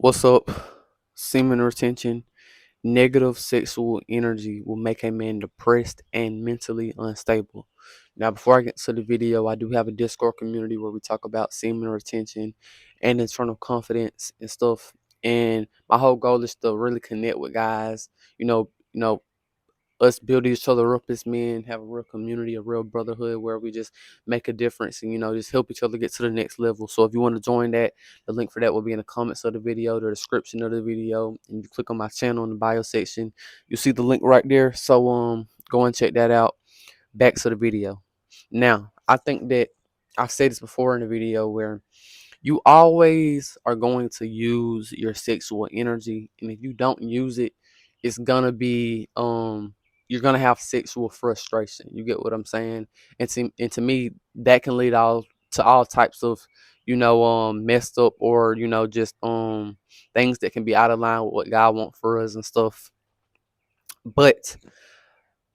What's up? Semen retention, negative sexual energy will make a man depressed and mentally unstable. Now, before I get to the video, I do have a Discord community where we talk about semen retention and internal confidence and stuff. And my whole goal is to really connect with guys, us build each other up as men, have a real community, a real brotherhood where we just make a difference and just help each other get to the next level. So if you want to join that, the link for that will be in the comments of the video, the description of the video, and you click on my channel in the bio section. You see the link right there. So go and check that out. Back to the video. Now, I think that I've said this before in the video where you always are going to use your sexual energy, and if you don't use it, it's gonna be you're gonna have sexual frustration. You get what I'm saying? And to me, that can lead all types of messed up, or just things that can be out of line with what God wants for us and stuff. But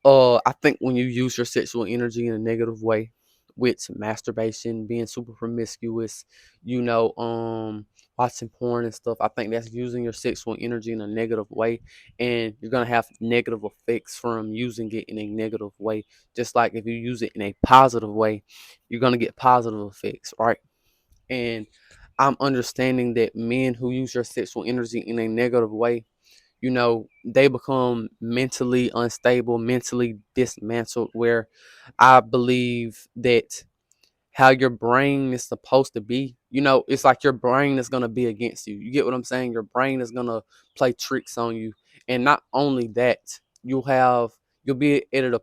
I think when you use your sexual energy in a negative way, with masturbation, being super promiscuous, watching porn and stuff, I think that's using your sexual energy in a negative way, and you're gonna have negative effects from using it in a negative way. Just like if you use it in a positive way, you're gonna get positive effects, right? And I'm understanding that men who use your sexual energy in a negative way, they become mentally unstable, mentally dismantled, where I believe that how your brain is supposed to be. It's like your brain is gonna be against you. You get what I'm saying? Your brain is gonna play tricks on you, and not only that, you'll be at a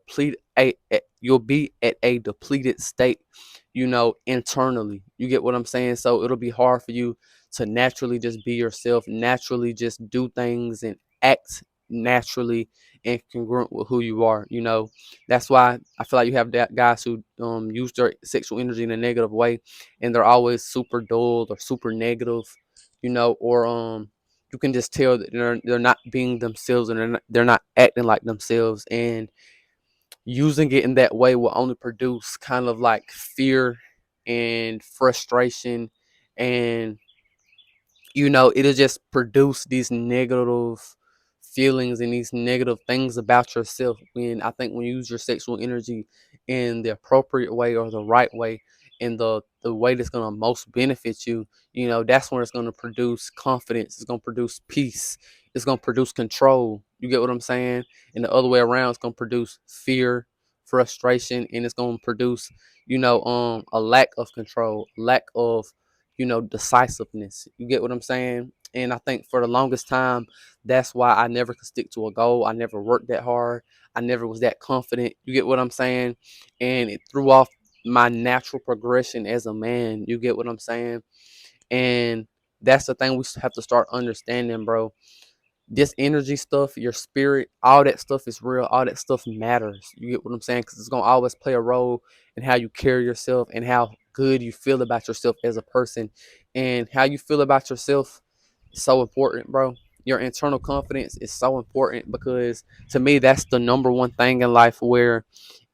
you'll be at a depleted state. Internally. You get what I'm saying? So it'll be hard for you to naturally just be yourself, naturally just do things and act naturally and congruent with who you are. That's why I feel like you have guys who use their sexual energy in a negative way, and they're always super dull or super negative, or you can just tell that they're not being themselves, and they're not acting like themselves, and using it in that way will only produce kind of like fear and frustration, and it'll just produce these negative feelings and these negative things about yourself. When I think when you use your sexual energy in the appropriate way, or the right way, in the way that's going to most benefit you, that's when it's going to produce confidence, it's going to produce peace, it's going to produce control. You get what I'm saying? And the other way around, it's going to produce fear, frustration, and it's going to produce a lack of control, lack of decisiveness. You get what I'm saying? And I think for the longest time, that's why I never could stick to a goal. I never worked that hard. I never was that confident. You get what I'm saying? And it threw off my natural progression as a man. You get what I'm saying? And that's the thing we have to start understanding, bro. This energy stuff, your spirit, all that stuff is real. All that stuff matters. You get what I'm saying? Because it's going to always play a role in how you carry yourself and how good you feel about yourself as a person. And how you feel about yourself is so important, bro. Your internal confidence is so important, because to me, that's the number one thing in life where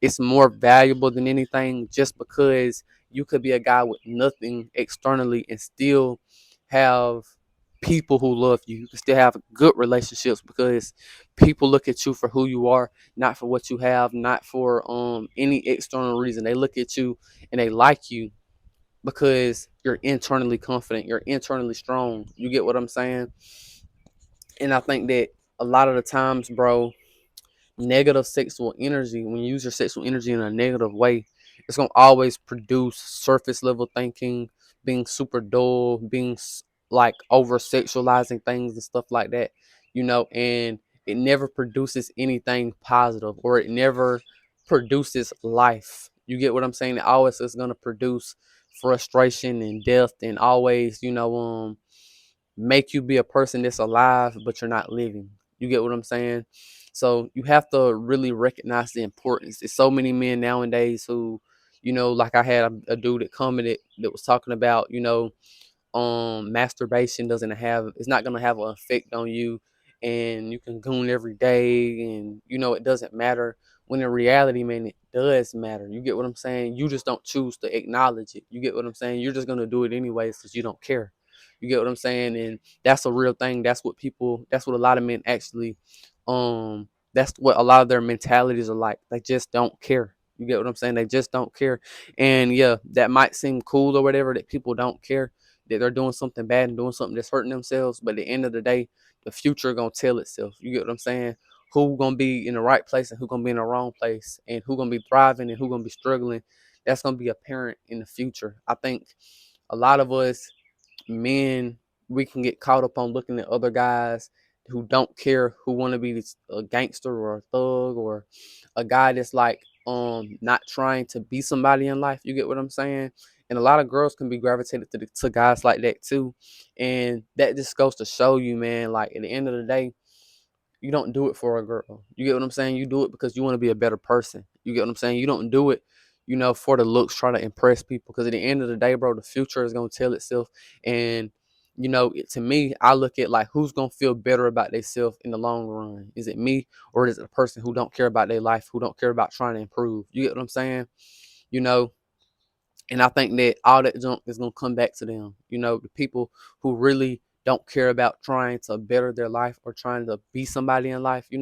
it's more valuable than anything, just because you could be a guy with nothing externally and still have people who love you. You can still have good relationships, because people look at you for who you are, not for what you have, not for any external reason. They look at you and they like you because you're internally confident, you're internally strong. You get what I'm saying? And I think that a lot of the times, bro, negative sexual energy, when you use your sexual energy in a negative way, it's going to always produce surface level thinking, being super dull, being like over sexualizing things and stuff like that, and it never produces anything positive, or it never produces life. You get what I'm saying? It always is going to produce frustration and death, and always, make you be a person that's alive, but you're not living. You get what I'm saying? So you have to really recognize the importance. There's so many men nowadays who, like I had a dude that commented that was talking about, masturbation doesn't have, it's not gonna have an effect on you, and you can goon every day, and it doesn't matter. When in reality, man, it does matter. You get what I'm saying? You just don't choose to acknowledge it. You get what I'm saying? You're just gonna do it anyways because you don't care. You get what I'm saying? And that's a real thing. That's what a lot of men actually, that's what a lot of their mentalities are like. They just don't care. You get what I'm saying? They just don't care. And yeah, that might seem cool or whatever, that people don't care, that they're doing something bad and doing something that's hurting themselves. But at the end of the day, the future gonna tell itself. You get what I'm saying? Who gonna be in the right place and who gonna be in the wrong place, and who gonna be thriving and who gonna be struggling. That's gonna be apparent in the future. I think a lot of us men, we can get caught up on looking at other guys who don't care, who want to be a gangster or a thug or a guy that's like not trying to be somebody in life. You get what I'm saying? And a lot of girls can be gravitated to guys like that too. And that just goes to show you, man, like at the end of the day, you don't do it for a girl. You get what I'm saying? You do it because you want to be a better person. You get what I'm saying? You don't do it, for the looks, try to impress people. Because at the end of the day, bro, the future is gonna tell itself. And to me, I look at like who's gonna feel better about themselves in the long run. Is it me, or is it a person who don't care about their life, who don't care about trying to improve? You get what I'm saying? You know, and I think that all that junk is gonna come back to them. The people who really don't care about trying to better their life or trying to be somebody in life. It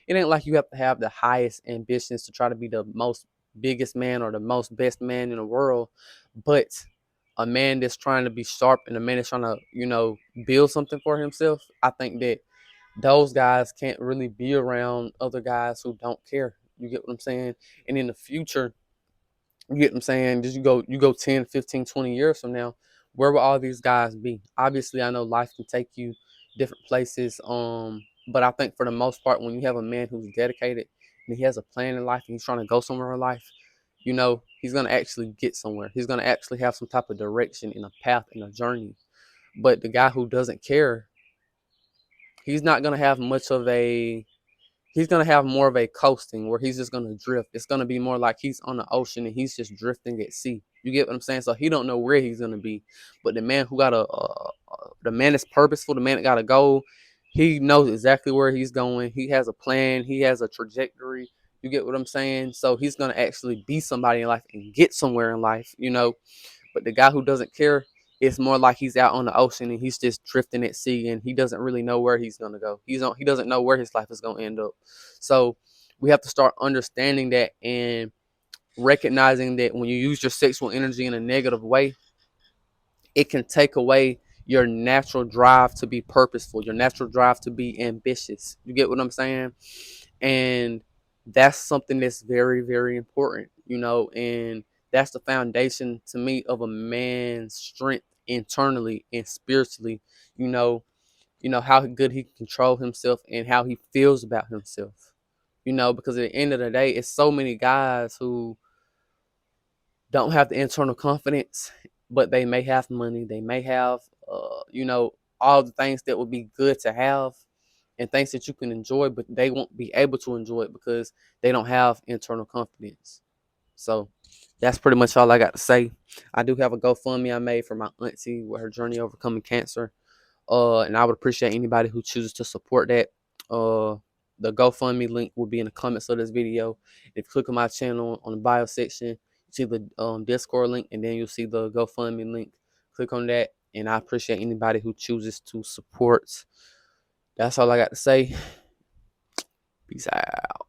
ain't like you have to have the highest ambitions to try to be the most biggest man or the most best man in the world. But a man that's trying to be sharp and a man that's trying to, build something for himself, I think that those guys can't really be around other guys who don't care. You get what I'm saying? And in the future, you get what I'm saying? Just you go 10, 15, 20 years from now, where will all these guys be? Obviously, I know life can take you different places. But I think for the most part, when you have a man who's dedicated and he has a plan in life and he's trying to go somewhere in life, he's gonna actually get somewhere. He's gonna actually have some type of direction and a path and a journey. But the guy who doesn't care, he's not gonna have much of a he's gonna have more of a coasting where he's just gonna drift. It's gonna be more like he's on the ocean and he's just drifting at sea. You get what I'm saying? So he don't know where he's gonna be. But the man who got the man is purposeful. The man that got a goal. He knows exactly where he's going. He has a plan. He has a trajectory. You get what I'm saying? So he's gonna actually be somebody in life and get somewhere in life. But the guy who doesn't care, it's more like he's out on the ocean and he's just drifting at sea and he doesn't really know where he's gonna go. He doesn't know where his life is gonna end up. So we have to start understanding that and recognizing that when you use your sexual energy in a negative way, it can take away your natural drive to be purposeful, your natural drive to be ambitious. You get what I'm saying? And that's something that's very, very important, and that's the foundation to me of a man's strength internally and spiritually. How good he can control himself and how he feels about himself. Because at the end of the day, it's so many guys who don't have the internal confidence, but they may have money, they may have, all the things that would be good to have and things that you can enjoy, but they won't be able to enjoy it because they don't have internal confidence. So that's pretty much all I got to say. I do have a GoFundMe I made for my auntie with her journey overcoming cancer. And I would appreciate anybody who chooses to support that. The GoFundMe link will be in the comments of this video. If you click on my channel on the bio section, you see the Discord link, and then you'll see the GoFundMe link. Click on that, and I appreciate anybody who chooses to support. That's all I got to say. Peace out.